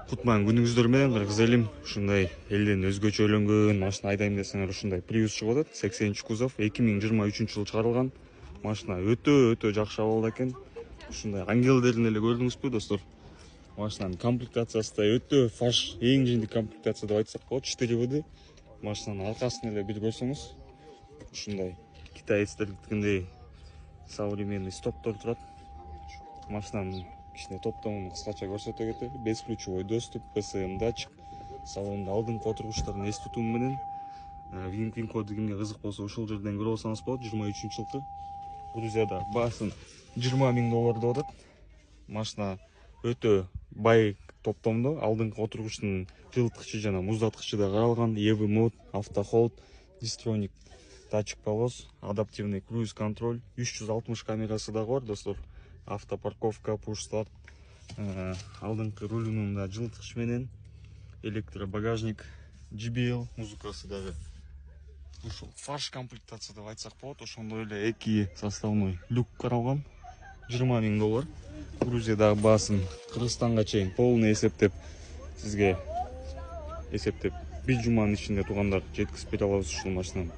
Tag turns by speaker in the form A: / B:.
A: Кутман күнүңүздөр менен кыргыз элим. Ушундай элден өзгөчөлөнгөн машина айдайм десеңер ушундай Prius чыгып атат. 83 кузов 2023-жылы чыгарылган. Машина өтө жакшы абалда экен. Ушундай ангелдерин эле көрдүңүзбү достор? Машинанын комплектациясы да өтө фарш, эң жиндик комплектация деп айтсак болот. 4WD. Машинанын аркасын эле бир көрсөңүз, ушундай китаецтердикиндей современный стоптор турат. Машинанын кичине топтомун кыскача көрсөтө кетели. Бесключевой доступ, ПСМ датчик, салондо алдыңкы отургучтардын эс тутуму менен. Вин коду кимге кызык болсо ушул жерден көрүп алсаңыз болот. 23-жылкы. Грузияда баасын $20,000 деп атат. Машина өтө бай топтомдо. Алдыңкы отургучтун жылыткычы жана муздаткычы да каралган. EV мод, автохолд, дистроник, датчик полос, адаптивный круиз контроль, 360 камерасы да бар достор. Автопарковка, пуш-старт, алдыңкы рулунун да жылыткыч менен, электробагажник, JBL музыкасы дагы. Ушул фарш комплектация деп айтсак болот. Ошондой эле 2 составной люк каралган. $20,000. Грузиядагы баасын Кыргызстанга чейин полный эсептеп сизге бир жуманын ичинде туугандар жеткизип бере алабыз ушул машинаны.